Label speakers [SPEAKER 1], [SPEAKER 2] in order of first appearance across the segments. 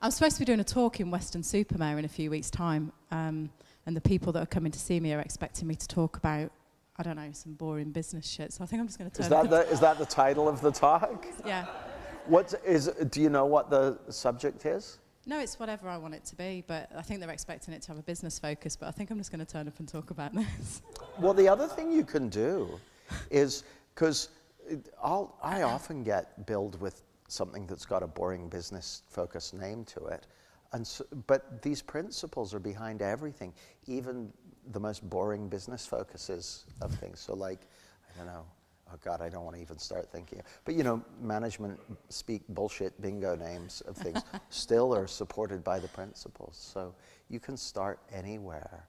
[SPEAKER 1] I'm supposed to be doing a talk in Weston-super-Mare in a few weeks' time, and the people that are coming to see me are expecting me to talk about, I don't know, some boring business shit. So I think I'm just going to turn.
[SPEAKER 2] Is that the title of the talk?
[SPEAKER 1] Yeah.
[SPEAKER 2] Do you know what the subject is?
[SPEAKER 1] No, it's whatever I want it to be, but I think they're expecting it to have a business focus, but I think I'm just going to turn up and talk about this.
[SPEAKER 2] Well, the other thing you can do is, because I often get billed with something that's got a boring business-focused name to it, but these principles are behind everything, even the most boring business focuses of things. So like, I don't know, oh God, I don't want to even start thinking. But management speak bullshit bingo names of things still are supported by the principles. So you can start anywhere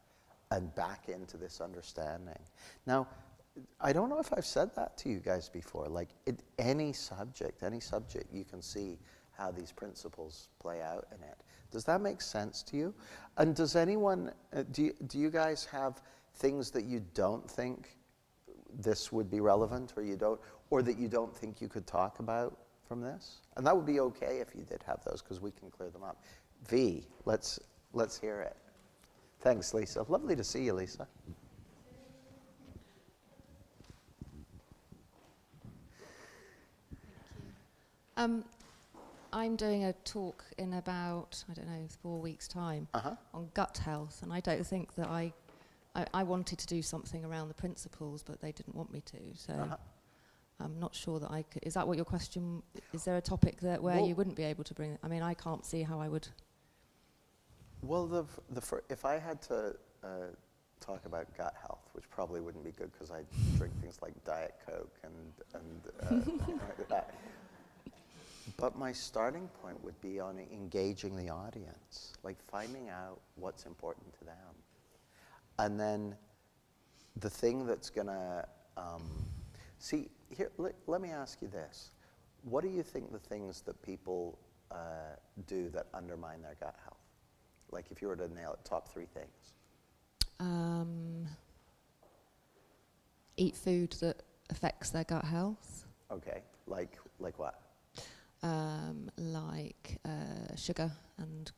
[SPEAKER 2] and back into this understanding. Now, I don't know if I've said that to you guys before. Like any subject, you can see how these principles play out in it. Does that make sense to you? And does anyone, do you guys have things that you don't think this would be relevant, or that you don't think you could talk about from this? And that would be okay if you did have those, because we can clear them up. V, let's hear it. Thanks, Lisa. Lovely to see you, Lisa.
[SPEAKER 3] I'm doing a talk in about, 4 weeks' time on gut health, and I don't think that I wanted to do something around the principles, but they didn't want me to, so I'm not sure that I could. Is that what your question, is there a topic where you wouldn't be able to bring it? I mean, I can't see how I would.
[SPEAKER 2] Well, if I had to talk about gut health, which probably wouldn't be good because I drink things like Diet Coke and like that. But my starting point would be on engaging the audience, like finding out what's important to them. And then the thing that's going to, see, here, let me ask you this. What do you think the things that people do that undermine their gut health? Like if you were to nail it, top 3 things.
[SPEAKER 3] Eat food that affects their gut health.
[SPEAKER 2] Okay, like what?
[SPEAKER 3] Like sugar and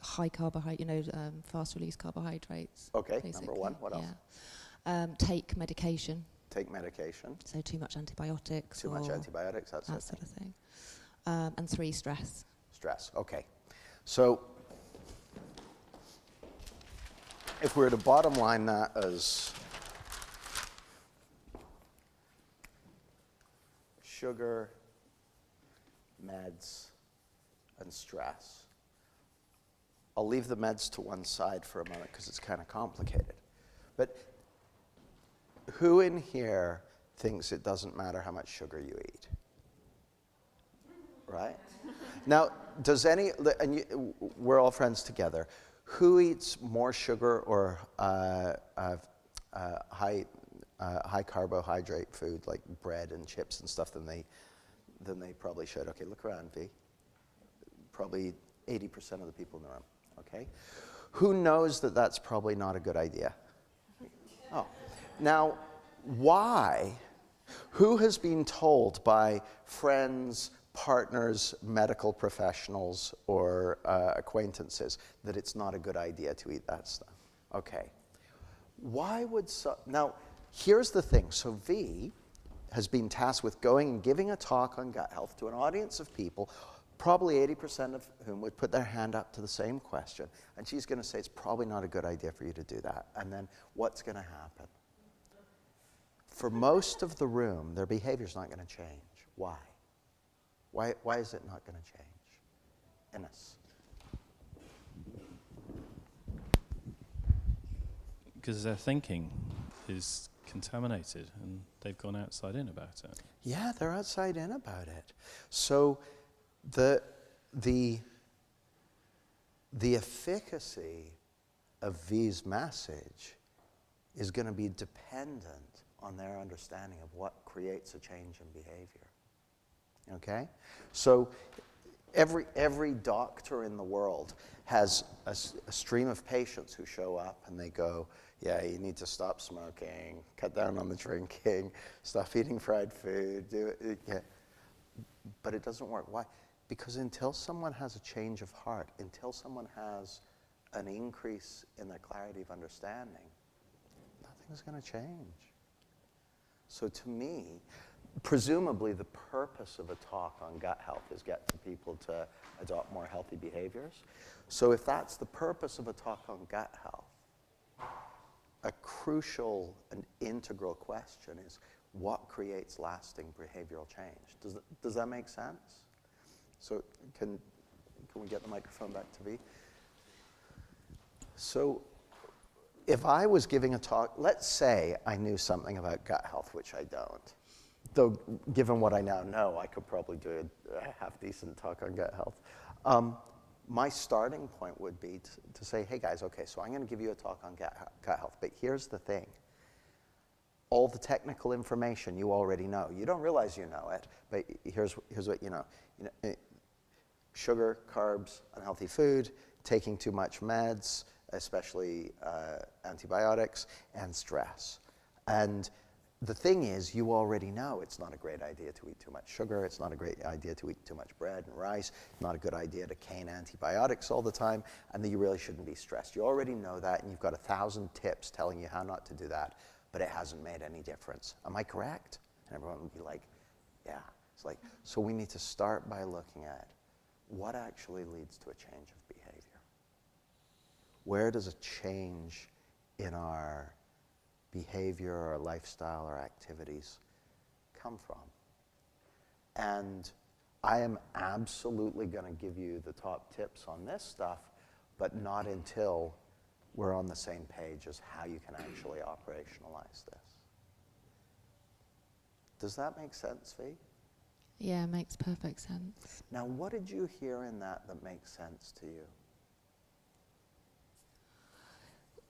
[SPEAKER 3] high carbohydrate, fast release carbohydrates.
[SPEAKER 2] Okay,
[SPEAKER 3] basically.
[SPEAKER 2] number 1. What else?
[SPEAKER 3] Yeah. Take medication.
[SPEAKER 2] Take medication.
[SPEAKER 3] So too much antibiotics.
[SPEAKER 2] Too much antibiotics, that
[SPEAKER 3] sort of thing. And 3, stress.
[SPEAKER 2] Stress, okay. So if we were to bottom line that as sugar, meds, and stress. I'll leave the meds to one side for a moment because it's kind of complicated. But who in here thinks it doesn't matter how much sugar you eat? Right? Now, we're all friends together. Who eats more sugar or high carbohydrate food like bread and chips and stuff than they probably should? Okay, look around, V. Probably 80% of the people in the room, okay? Who knows that that's probably not a good idea? Oh. Now, why? Who has been told by friends, partners, medical professionals, or acquaintances that it's not a good idea to eat that stuff? Okay. Why would now, here's the thing. So V has been tasked with going and giving a talk on gut health to an audience of people, probably 80% of whom would put their hand up to the same question. And she's going to say, it's probably not a good idea for you to do that. And then what's going to happen? For most of the room, their behavior's not going to change. Why? Why is it not going to change? Innes.
[SPEAKER 4] Because their thinking is contaminated and they've gone outside in about it.
[SPEAKER 2] Yeah, they're outside in about it. So the efficacy of V's message is going to be dependent on their understanding of what creates a change in behavior. Okay? So every doctor in the world has a stream of patients who show up and they go, yeah, you need to stop smoking, cut down on the drinking, stop eating fried food, do it. Yeah. But it doesn't work. Why? Because until someone has a change of heart, until someone has an increase in their clarity of understanding, nothing's going to change. So to me, presumably the purpose of a talk on gut health is get people to adopt more healthy behaviors. So if that's the purpose of a talk on gut health, a crucial and integral question is what creates lasting behavioral change? Does that make sense? So can we get the microphone back to V? So if I was giving a talk, let's say I knew something about gut health, which I don't. Though given what I now know, I could probably do a half-decent talk on gut health. My starting point would be to say, hey guys, okay, so I'm going to give you a talk on gut health, but here's the thing. All the technical information you already know. You don't realize you know it, but here's what you know. Sugar, carbs, unhealthy food, taking too much meds, especially antibiotics, and stress. And the thing is, you already know it's not a great idea to eat too much sugar, it's not a great idea to eat too much bread and rice, it's not a good idea to cane antibiotics all the time, and that you really shouldn't be stressed. You already know that, and you've got 1,000 tips telling you how not to do that, but it hasn't made any difference. Am I correct? And everyone would be like, yeah. It's like, so we need to start by looking at what actually leads to a change of behavior. Where does a change in our behavior or lifestyle or activities come from? And I am absolutely going to give you the top tips on this stuff, but not until we're on the same page as how you can actually operationalize this. Does that make sense, V?
[SPEAKER 3] Yeah, it makes perfect sense.
[SPEAKER 2] Now, what did you hear in that makes sense to you?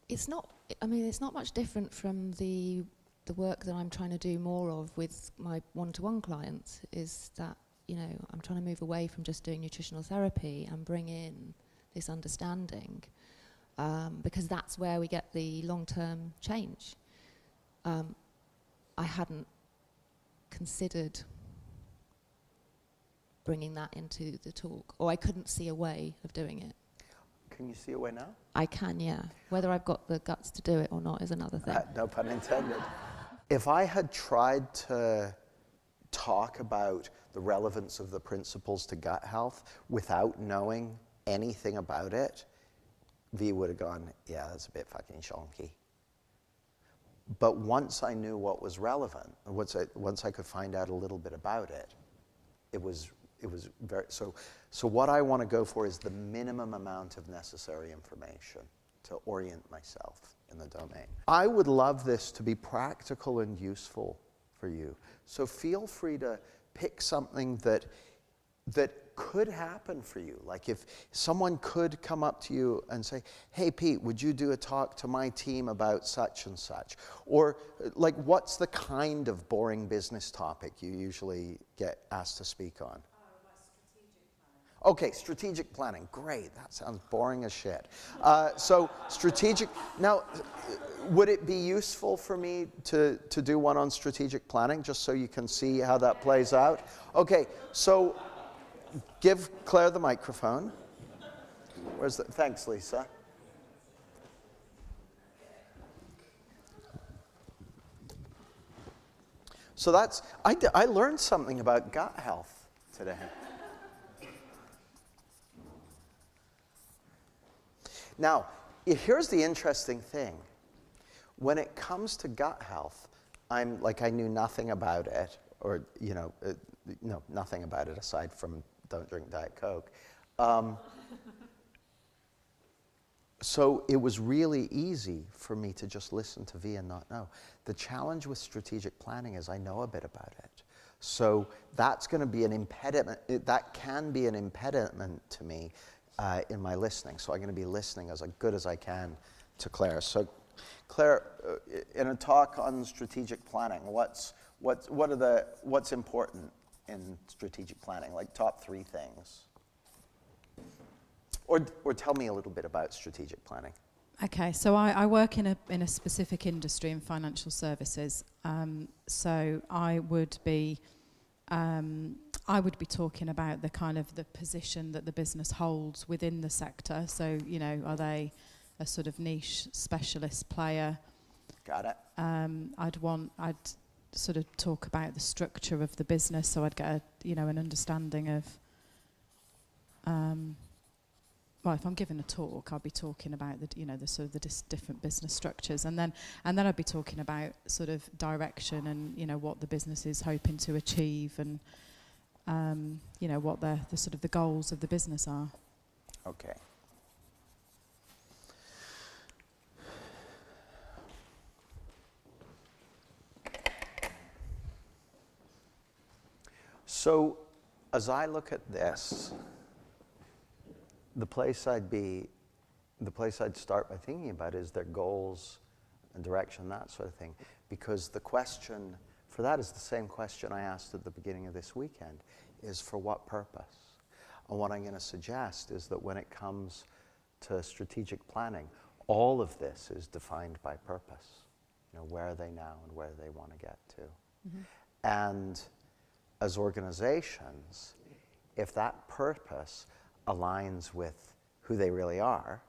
[SPEAKER 3] It's not much different from the work that I'm trying to do more of with my one-to-one clients, is that, I'm trying to move away from just doing nutritional therapy and bring in this understanding, because that's where we get the long-term change. I hadn't considered bringing that into the talk, or I couldn't see a way of doing it.
[SPEAKER 2] Can you see a way now?
[SPEAKER 3] I can, yeah. Whether I've got the guts to do it or not is another thing.
[SPEAKER 2] No pun intended. If I had tried to talk about the relevance of the principles to gut health without knowing anything about it, V would have gone, yeah, that's a bit fucking shonky. But once I knew what was relevant, once I could find out a little bit about it, it was very, so what I want to go for is the minimum amount of necessary information to orient myself in the domain. I would love this to be practical and useful for you. So feel free to pick something that could happen for you. Like if someone could come up to you and say, hey Pete, would you do a talk to my team about such and such? Or like, what's the kind of boring business topic you usually get asked to speak on? Okay, strategic planning. Great, that sounds boring as shit. So strategic, now, would it be useful for me to do one on strategic planning, just so you can see how that plays out? Okay, so give Claire the microphone. Where's the, thanks, Lisa. So that's, I learned something about gut health today. Now, here's the interesting thing. When it comes to gut health, I knew nothing about it, or, nothing about it aside from don't drink Diet Coke. So it was really easy for me to just listen to V and not know. The challenge with strategic planning is I know a bit about it. So that's going to be an impediment. That can be an impediment to me in my listening. So I'm going to be listening as good as I can to Claire. So Claire, in a talk on strategic planning, what's important in strategic planning? Like top 3 things. Or tell me a little bit about strategic planning.
[SPEAKER 1] Okay, so I work in a specific industry in financial services. So I would be I would be talking about the kind of the position that the business holds within the sector. So, you know, are they a sort of niche specialist player?
[SPEAKER 2] Got it.
[SPEAKER 1] I'd sort of talk about the structure of the business, so I'd get an understanding of, well, if I'm giving a talk, I'll be talking about the sort of the different business structures, and then I'd be talking about sort of direction and, you know, what the business is hoping to achieve, and what the sort of the goals of the business are.
[SPEAKER 2] Okay. So, as I look at this, the place I'd start by thinking about is their goals and direction, that sort of thing. Because the question for that is the same question I asked at the beginning of this weekend, is for what purpose? And what I'm going to suggest is that when it comes to strategic planning, all of this is defined by purpose. You know, where are they now and where they want to get to? Mm-hmm. And as organizations, if that purpose aligns with who they really are,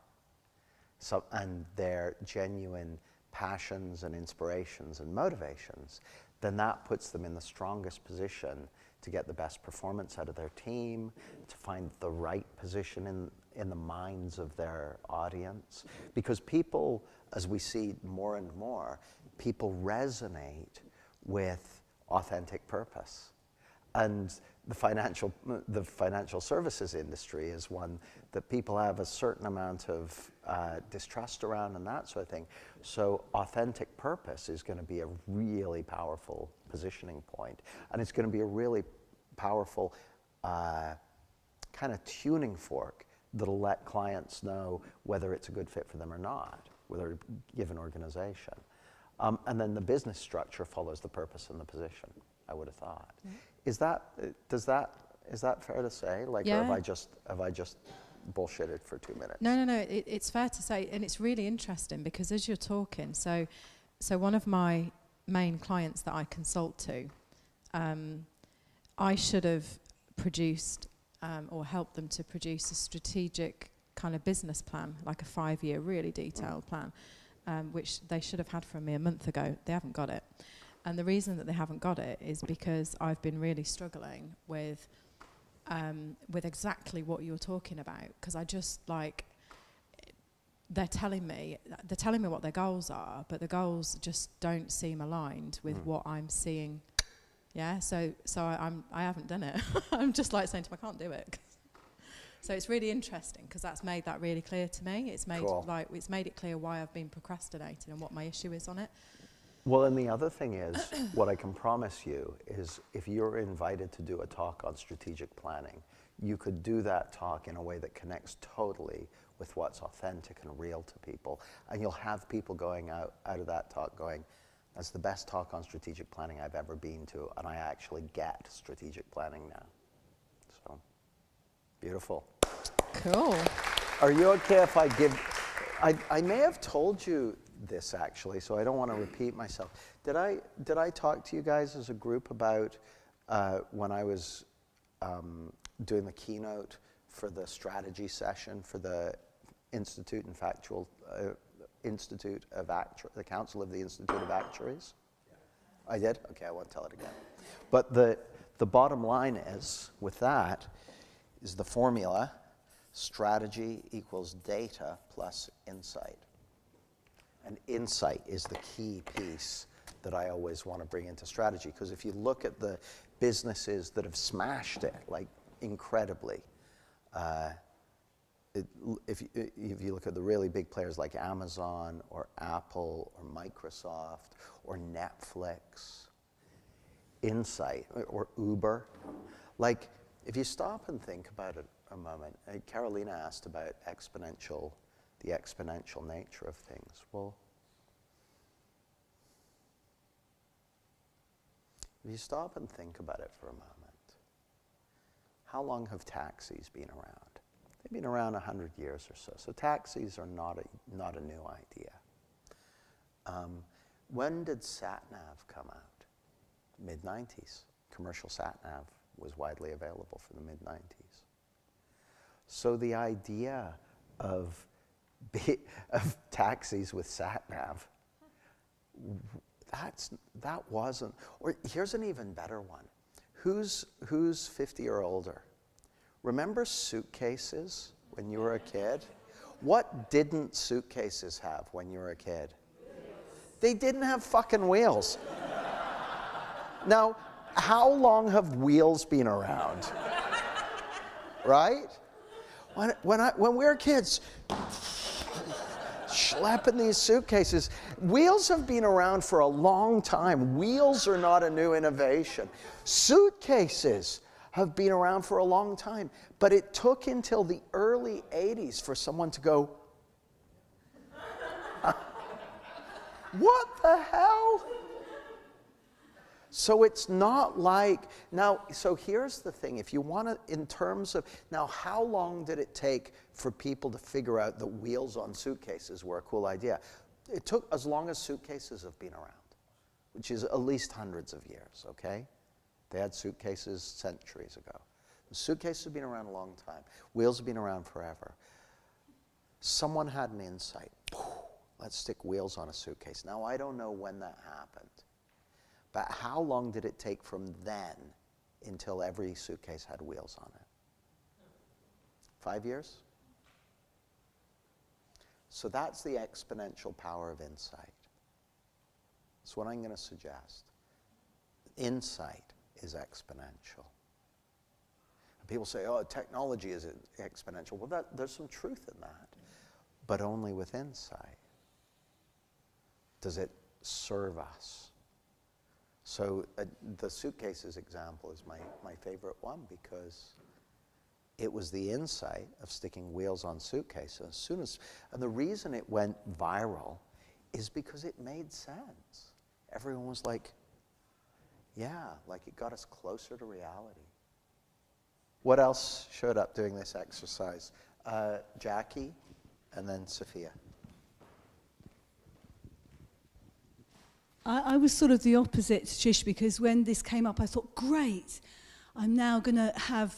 [SPEAKER 2] and their genuine passions and inspirations and motivations, then that puts them in the strongest position to get the best performance out of their team, to find the right position in the minds of their audience. Because people, as we see more and more, people resonate with authentic purpose. And the financial services industry is one that people have a certain amount of distrust around and that sort of thing. So authentic purpose is going to be a really powerful positioning point. And it's going to be a really powerful kind of tuning fork that'll let clients know whether it's a good fit for them or not, whether a given organization. And then the business structure follows the purpose and the position, I would have thought. Mm-hmm. Is that fair to say? Like,
[SPEAKER 1] yeah.
[SPEAKER 2] Or have I just bullshitted for 2 minutes?
[SPEAKER 1] No. It's fair to say, and it's really interesting because as you're talking, so one of my main clients that I consult to, I should have produced or helped them to produce a strategic kind of business plan, like a 5-year, really detailed plan, which they should have had from me a month ago. They haven't got it. And the reason that they haven't got it is because I've been really struggling with exactly what you're talking about. Because I just they're telling me what their goals are, but the goals just don't seem aligned with what I'm seeing. Yeah, so I haven't done it. I'm just like saying to them, I can't do it. So it's really interesting because that's made that really clear to me. It's made it's made it clear why I've been procrastinating and what my issue is on it.
[SPEAKER 2] Well, and the other thing is, what I can promise you is if you're invited to do a talk on strategic planning, you could do that talk in a way that connects totally with what's authentic and real to people. And you'll have people going out of that talk going, that's the best talk on strategic planning I've ever been to, and I actually get strategic planning now. So, beautiful.
[SPEAKER 1] Cool.
[SPEAKER 2] Are you okay if I give, I may have told you this actually, so I don't want to repeat myself. Did I talk to you guys as a group about when I was doing the keynote for the strategy session for the Institute and Factual Institute of the Council of the Institute of Actuaries? Yeah. I did? Okay, I won't tell it again. But the bottom line is, with that, is the formula, strategy equals data plus insight. And insight is the key piece that I always want to bring into strategy. Because if you look at the businesses that have smashed it, like incredibly, if you look at the really big players like Amazon or Apple or Microsoft or Netflix, insight, or Uber, like if you stop and think about it a moment, Carolina asked about the exponential nature of things. Well, if you stop and think about it for a moment, how long have taxis been around? They've been around 100 years or so. So taxis are not a new idea. When did Sat-Nav come out? Mid-90s. commercial Sat-Nav was widely available for the mid-90s. So the idea of taxis with Sat-Nav, that wasn't, or here's an even better one. Who's 50 or older? Remember Suitcases when you were a kid? What didn't Suitcases have when you were a kid? They didn't have fucking wheels. Now, how long have wheels been around? Right? When we were kids, schlepping these suitcases, wheels have been around for a long time. Wheels are not a new innovation. Suitcases have been around for a long time, but it took until the early 80s for someone to go, what the hell? So it's not like, now, so here's the thing, if you want to, in terms of, now how long did it take for people to figure out that wheels on suitcases were a cool idea? It took as long as suitcases have been around, which is at least hundreds of years, okay? They had suitcases centuries ago. The suitcases have been around a long time. Wheels have been around forever. Someone had an insight. Let's stick wheels on a suitcase. Now, I don't know when that happened. But how long did it take from then until every suitcase had wheels on it? 5 years? So that's the exponential power of insight. That's what I'm going to suggest. Insight is exponential. And people say, oh, technology is exponential. Well, there's some truth in that, but only with insight. Does it serve us? So the Suitcases example is my favorite one because it was the insight of sticking wheels on suitcases. And the reason it went viral is because it made sense. Everyone was like, yeah, like it got us closer to reality. What else showed up doing this exercise? Jackie and then Sophia.
[SPEAKER 5] I was sort of the opposite to Trish because when this came up, I thought, great, I'm now going to have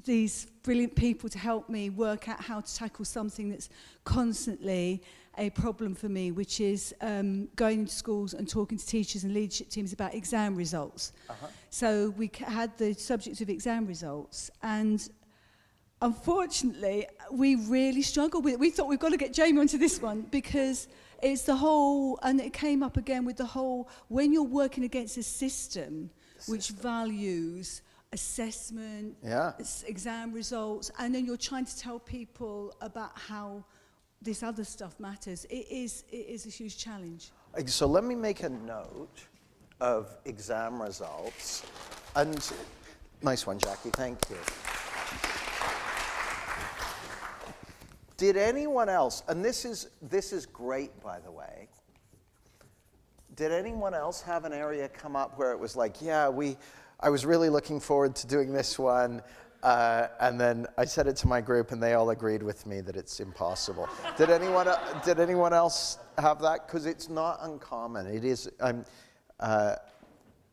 [SPEAKER 5] these brilliant people to help me work out how to tackle something that's constantly a problem for me, which is going into schools and talking to teachers and leadership teams about exam results. Uh-huh. So we had the subject of exam results, and unfortunately, we really struggled with it. We thought we've got to get Jamie onto this one because it's the whole, and it came up again with the whole, when you're working against a system which values assessment, exam results, and then you're trying to tell people about how this other stuff matters, it is a huge challenge.
[SPEAKER 2] So let me make a note of exam results. And nice one, Jackie, thank you. Did anyone else, and this is great, by the way, did anyone else have an area come up where it was like, yeah, I was really looking forward to doing this one, and then I said it to my group and they all agreed with me that it's impossible. Did anyone else have that? Because it's not uncommon. It is,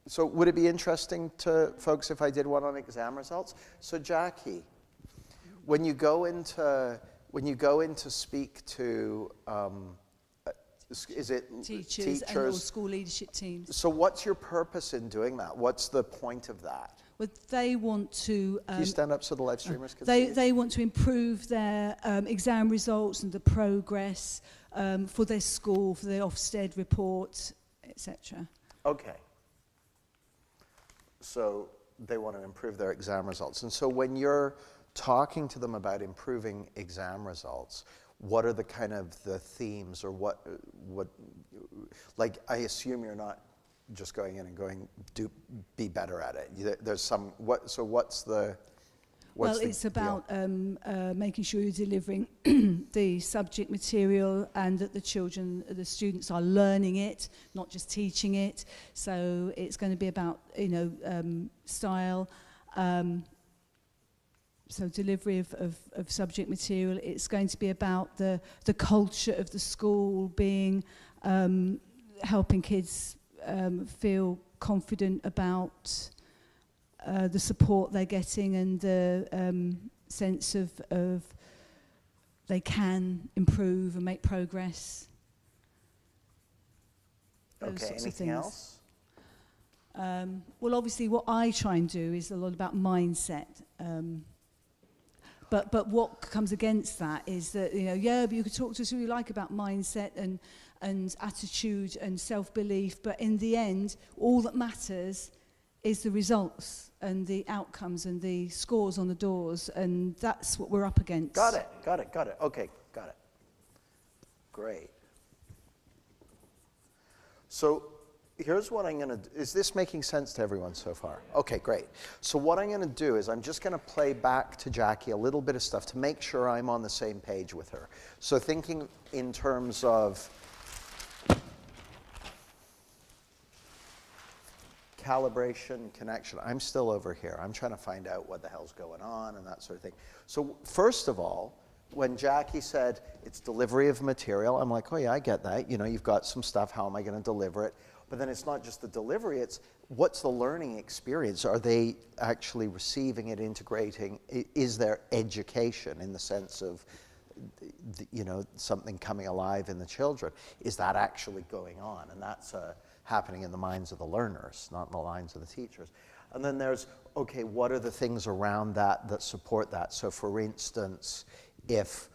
[SPEAKER 2] so would it be interesting to folks if I did one on exam results? So Jackie, when you go into speak to, is it
[SPEAKER 5] teachers and or school leadership teams.
[SPEAKER 2] So what's your purpose in doing that? What's the point of that?
[SPEAKER 5] Well, they want to...
[SPEAKER 2] Can you stand up so the live streamers can
[SPEAKER 5] see?
[SPEAKER 2] They
[SPEAKER 5] want to improve their exam results and the progress for their school, for their Ofsted report, etc.
[SPEAKER 2] Okay. So they want to improve their exam results. And so when you're talking to them about improving exam results, what are the kind of the themes, or what like, I assume you're not just going in and going, be better at it. There's some, what's the...
[SPEAKER 5] Well, it's about making sure you're delivering the subject material and that the students are learning it, not just teaching it. So it's going to be about, style, so delivery of subject material. It's going to be about the culture of the school being, helping kids feel confident about the support they're getting and the sense of they can improve and make progress. Those
[SPEAKER 2] Okay,
[SPEAKER 5] sorts of
[SPEAKER 2] anything
[SPEAKER 5] things.
[SPEAKER 2] else?
[SPEAKER 5] Well, obviously, what I try and do is a lot about mindset. But what comes against that is that, you know, yeah, but you could talk to us who you like about mindset and attitude and self-belief, but in the end, all that matters is the results and the outcomes and the scores on the doors, and that's what we're up against.
[SPEAKER 2] Got it. Okay, got it. Great. So here's what I'm going to do. Is this making sense to everyone so far? Okay, great. So what I'm going to do is I'm just going to play back to Jackie a little bit of stuff to make sure I'm on the same page with her. So thinking in terms of calibration, connection. I'm still over here. I'm trying to find out what the hell's going on and that sort of thing. So first of all, when Jackie said it's delivery of material, I'm like, oh yeah, I get that. You know, you've got some stuff, how am I going to deliver it? But then it's not just the delivery, it's what's the learning experience? Are they actually receiving it, integrating? Is there education in the sense of, you know, something coming alive in the children? Is that actually going on? And that's happening in the minds of the learners, not in the minds of the teachers. And then there's, okay, what are the things around that that support that? So for instance, if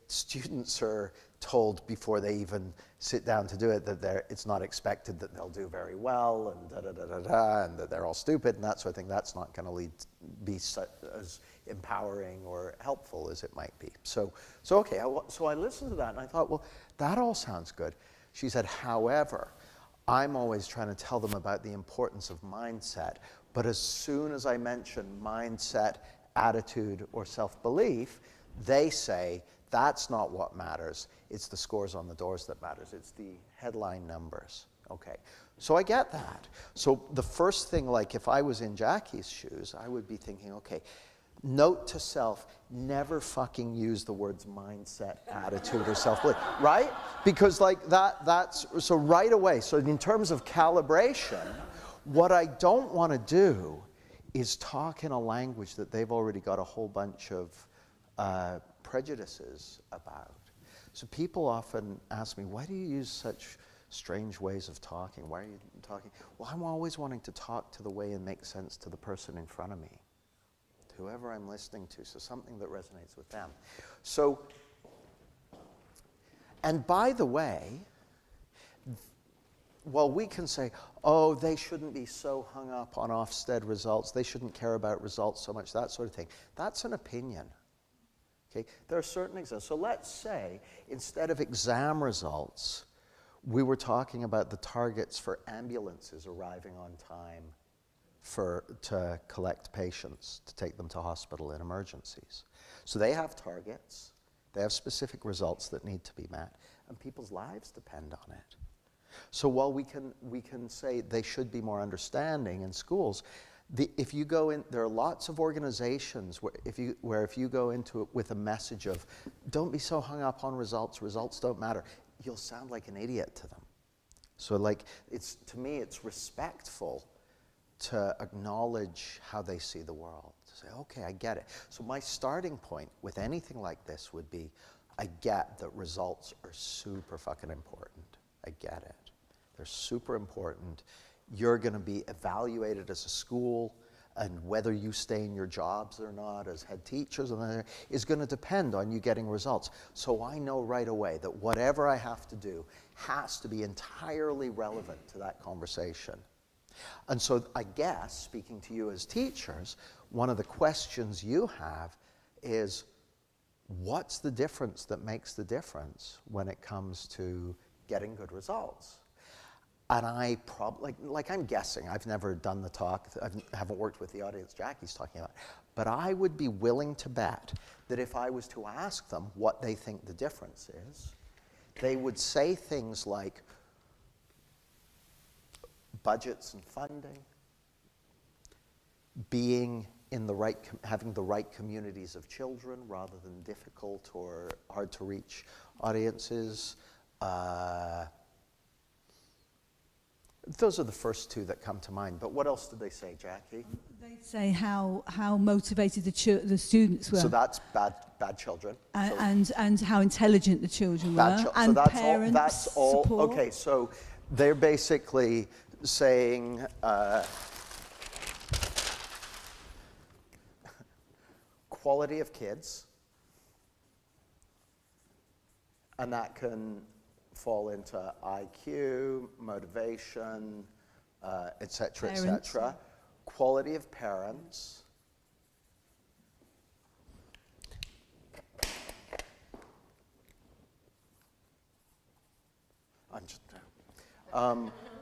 [SPEAKER 2] students are told before they even sit down to do it that it's not expected that they'll do very well and and that they're all stupid and that sort of thing, that's not going to be as empowering or helpful as it might be. So okay, so I listened to that and I thought, well, that all sounds good. She said, however, I'm always trying to tell them about the importance of mindset, but as soon as I mention mindset, attitude, or self-belief, they say, that's not what matters. It's the scores on the doors that matters. It's the headline numbers. Okay, so I get that. So the first thing, like if I was in Jackie's shoes, I would be thinking, okay, note to self, never fucking use the words mindset, attitude, or self-belief, right? Because like that's, so right away, so in terms of calibration, what I don't want to do is talk in a language that they've already got a whole bunch of prejudices about. So people often ask me, why do you use such strange ways of talking? Why are you talking? Well, I'm always wanting to talk to the way and make sense to the person in front of me, whoever I'm listening to, so something that resonates with them. So, and by the way, well, we can say, oh, they shouldn't be so hung up on Ofsted results, they shouldn't care about results so much, that sort of thing. That's an opinion. Okay? There are certain examples. So let's say, instead of exam results, we were talking about the targets for ambulances arriving on time to collect patients, to take them to hospital in emergencies. So they have targets, they have specific results that need to be met, and people's lives depend on it. So while we can say they should be more understanding in schools, if you go in, there are lots of organizations where if you go into it with a message of, don't be so hung up on results, results don't matter, you'll sound like an idiot to them. So like, to me, it's respectful to acknowledge how they see the world. To say, okay, I get it. So my starting point with anything like this would be, I get that results are super fucking important. I get it. They're super important. You're going to be evaluated as a school, and whether you stay in your jobs or not as head teachers is going to depend on you getting results. So I know right away that whatever I have to do has to be entirely relevant to that conversation. And so I guess, speaking to you as teachers, one of the questions you have is, what's the difference that makes the difference when it comes to getting good results? And I probably, like I'm guessing, I've never done the talk, I haven't worked with the audience Jackie's talking about, but I would be willing to bet that if I was to ask them what they think the difference is, they would say things like budgets and funding, being in the right, having the right communities of children rather than difficult or hard to reach audiences, Those are the first two that come to mind. But what else did they say, Jackie?
[SPEAKER 5] They say how motivated the students were.
[SPEAKER 2] So that's bad children.
[SPEAKER 5] And how intelligent the children were.
[SPEAKER 2] So
[SPEAKER 5] And
[SPEAKER 2] that's
[SPEAKER 5] parents
[SPEAKER 2] all.
[SPEAKER 5] support.
[SPEAKER 2] Okay, so they're basically saying quality of kids, and that can fall into IQ, motivation, et cetera, et cetera. Quality of parents.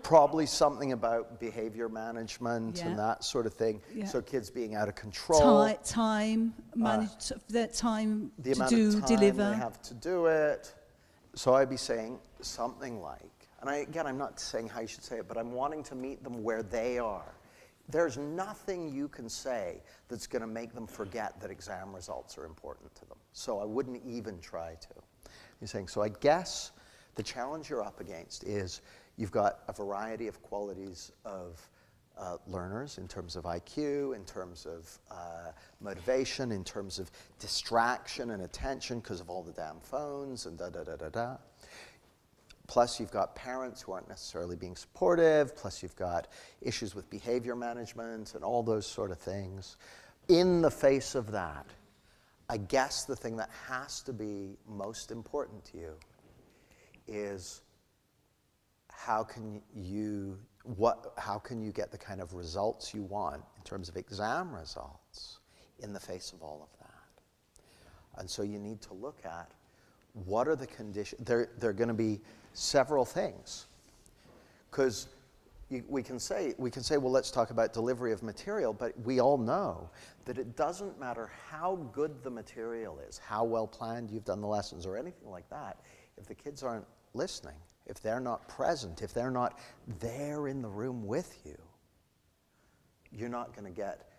[SPEAKER 2] Probably something about behavior management and that sort of thing.
[SPEAKER 5] Yeah.
[SPEAKER 2] So kids being out of control.
[SPEAKER 5] Time, manage their time
[SPEAKER 2] The
[SPEAKER 5] to
[SPEAKER 2] amount
[SPEAKER 5] do,
[SPEAKER 2] of time
[SPEAKER 5] deliver.
[SPEAKER 2] they have to do it. So I'd be saying something like, and I'm not saying how you should say it, but I'm wanting to meet them where they are. There's nothing you can say that's going to make them forget that exam results are important to them. So I wouldn't even try to. You're saying, so I guess the challenge you're up against is you've got a variety of qualities of learners in terms of IQ, in terms of motivation, in terms of distraction and attention because of all the damn phones and da-da-da-da-da. Plus you've got parents who aren't necessarily being supportive, plus you've got issues with behavior management and all those sort of things. In the face of that, I guess the thing that has to be most important to you is how can you get the kind of results you want in terms of exam results in the face of all of that? And so you need to look at what are the conditions. There are going to be several things, because we can say, well, let's talk about delivery of material, but we all know that it doesn't matter how good the material is, how well planned you've done the lessons or anything like that, if the kids aren't listening, if they're not present, if they're not there in the room with you, you're not going to get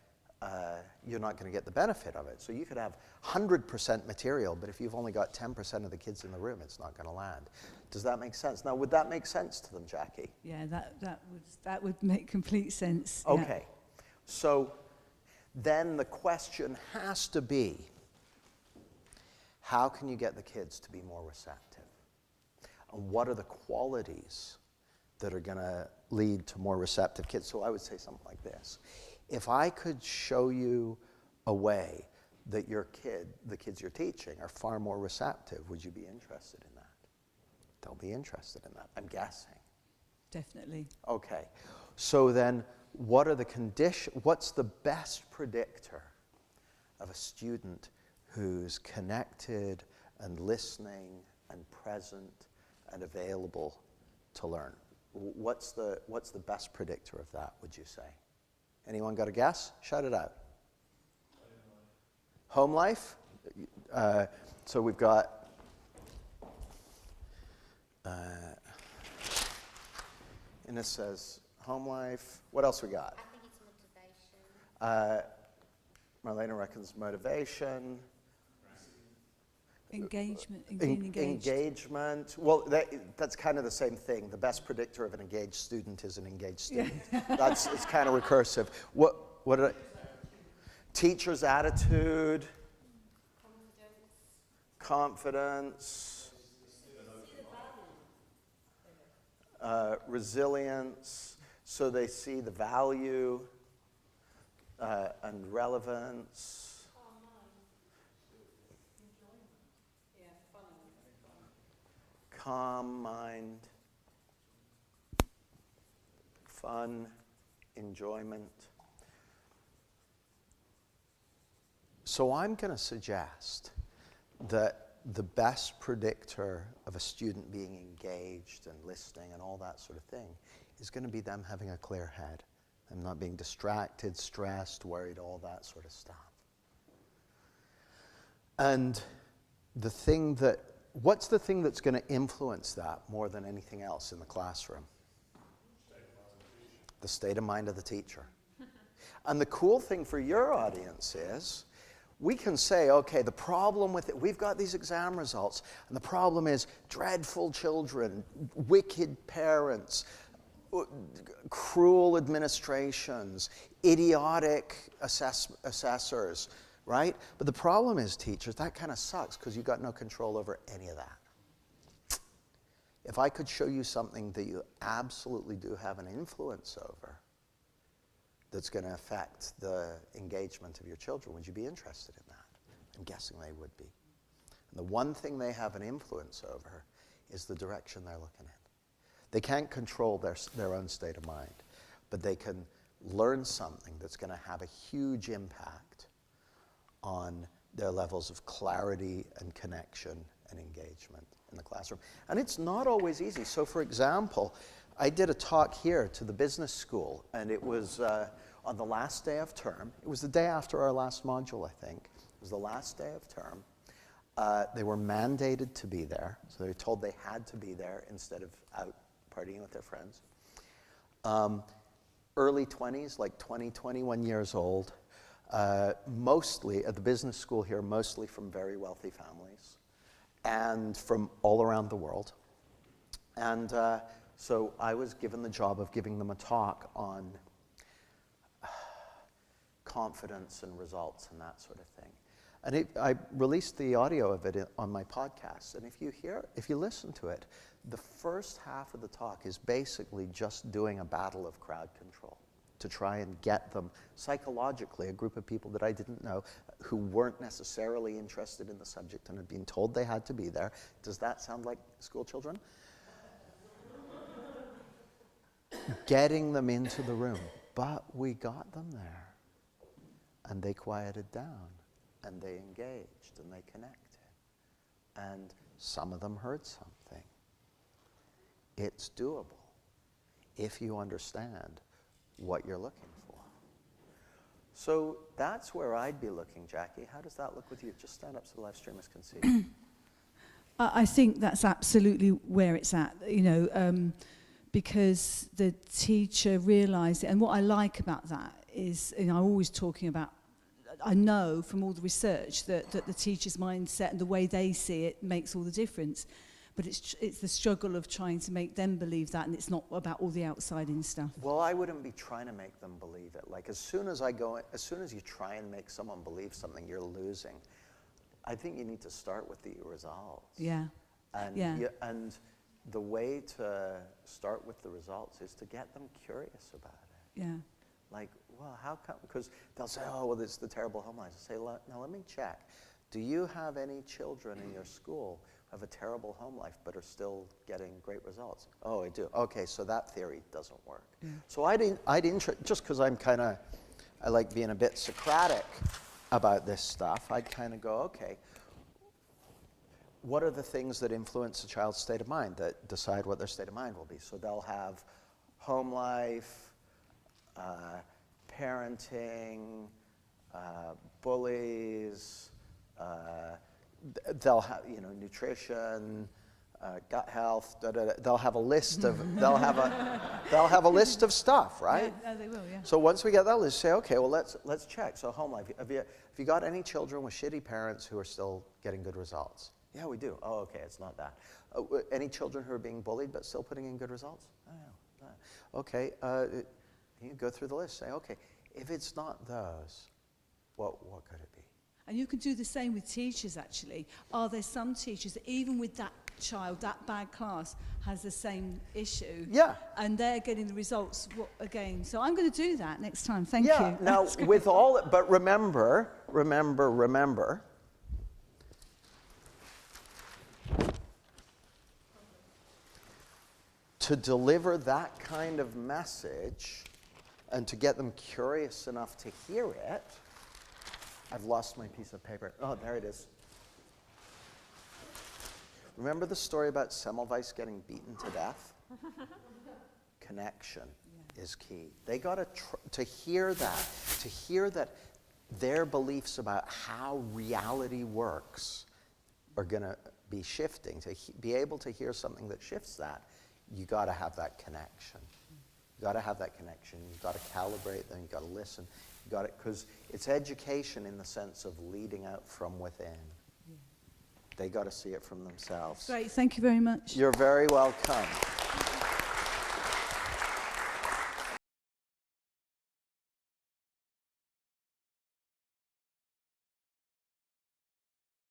[SPEAKER 2] the benefit of it. So you could have 100% material, but if you've only got 10% of the kids in the room, it's not going to land. Does that make sense? Now, would that make sense to them, Jackie?
[SPEAKER 5] Yeah, that would make complete sense.
[SPEAKER 2] Okay. Yeah. So then the question has to be, how can you get the kids to be more receptive? And what are the qualities that are going to lead to more receptive kids? So I would say something like this. If I could show you a way that the kids you're teaching are far more receptive, would you be interested in that? They'll be interested in that, I'm guessing.
[SPEAKER 5] Definitely.
[SPEAKER 2] Okay. So then what are the conditions? What's the best predictor of a student who's connected and listening and present and available to learn? What's the best predictor of that, would you say? Anyone got a guess? Shout it out. Home life? So we've got Ines says home life. What else we got?
[SPEAKER 6] I think it's motivation.
[SPEAKER 2] Marlena reckons motivation.
[SPEAKER 5] Engagement. Engaged.
[SPEAKER 2] Engagement. Well, that's kind of the same thing. The best predictor of an engaged student is an engaged student. Yeah. It's kind of recursive. What did I? Teacher's attitude. Confidence. Resilience. So they see the value and relevance. Calm mind, fun, enjoyment. So I'm going to suggest that the best predictor of a student being engaged and listening and all that sort of thing is going to be them having a clear head, them not being distracted, stressed, worried, all that sort of stuff. And what's the thing that's going to influence that more than anything else in the classroom? The state of mind of the teacher. And the cool thing for your audience is, we can say, okay, the problem with it, we've got these exam results, and the problem is dreadful children, wicked parents, cruel administrations, idiotic assessors, right? But the problem is, teachers, that kind of sucks because you got no control over any of that. If I could show you something that you absolutely do have an influence over that's going to affect the engagement of your children, would you be interested in that? I'm guessing they would be. And the one thing they have an influence over is the direction they're looking in. They can't control their own state of mind, but they can learn something that's going to have a huge impact on their levels of clarity and connection and engagement in the classroom. And it's not always easy. So for example, I did a talk here to the business school, and it was on the last day of term. It was the day after our last module, I think. It was the last day of term. They were mandated to be there, so they were told they had to be there instead of out partying with their friends. Early 20s, like 20, 21 years old, mostly at the business school here, mostly from very wealthy families and from all around the world. And so I was given the job of giving them a talk on confidence and results and that sort of thing. And I released the audio of it on my podcast. And if you listen to it, the first half of the talk is basically just doing a battle of crowd control to try and get them psychologically, a group of people that I didn't know who weren't necessarily interested in the subject and had been told they had to be there. Does that sound like school children? Getting them into the room. But we got them there. And they quieted down. And they engaged. And they connected. And some of them heard something. It's doable if you understand what you're looking for. So that's where I'd be looking, Jackie. How does that look with you? Just stand up so the live streamers can see.
[SPEAKER 5] I think that's absolutely where it's at, because the teacher realised it. And what I like about that is, I'm always talking about, I know from all the research that the teacher's mindset and the way they see it makes all the difference. But it's the struggle of trying to make them believe that, and it's not about all the outside-in stuff. Well,
[SPEAKER 2] I wouldn't be trying to make them believe it. Like, as soon as you try and make someone believe something, you're losing. I think you need to start with the results.
[SPEAKER 5] Yeah.
[SPEAKER 2] And the way to start with the results is to get them curious about it.
[SPEAKER 5] Yeah.
[SPEAKER 2] Like, well, how come? Because they'll say, oh, well, it's the terrible home life. I say, now let me check. Do you have any children in your school who have a terrible home life but are still getting great results? Oh, I do. Okay, so that theory doesn't work. Yeah. So just because I like being a bit Socratic about this stuff, I'd kind of go, okay, what are the things that influence a child's state of mind, that decide what their state of mind will be? So they'll have home life, parenting, bullies, they'll have, nutrition, gut health. They'll have a list of they'll have a list of stuff, right?
[SPEAKER 5] Yeah, they will. Yeah.
[SPEAKER 2] So once we get that list, say, okay, well let's check. So home life. Have you got any children with shitty parents who are still getting good results? Yeah, we do. Oh, okay, it's not that. Any children who are being bullied but still putting in good results? Oh, no. Okay, you go through the list. Say, okay, if it's not those, what could it be?
[SPEAKER 5] And you can do the same with teachers, actually. Are there some teachers that even with that child, that bad class, has the same issue?
[SPEAKER 2] Yeah.
[SPEAKER 5] And they're getting the results again. So I'm going to do that next time. Thank you.
[SPEAKER 2] Yeah, now with all, but remember, to deliver that kind of message and to get them curious enough to hear it. I've lost my piece of paper. Oh, there it is. Remember the story about Semmelweis getting beaten to death? Connection is key. They got to hear that their beliefs about how reality works are going to be shifting. To be able to hear something that shifts that, you got to have that connection. You got to have that connection. You got to calibrate them. You got to listen. You got it, because it's education in the sense of leading out from within. Yeah. They got to see it from themselves.
[SPEAKER 5] Great. Thank you very much.
[SPEAKER 2] You're very welcome.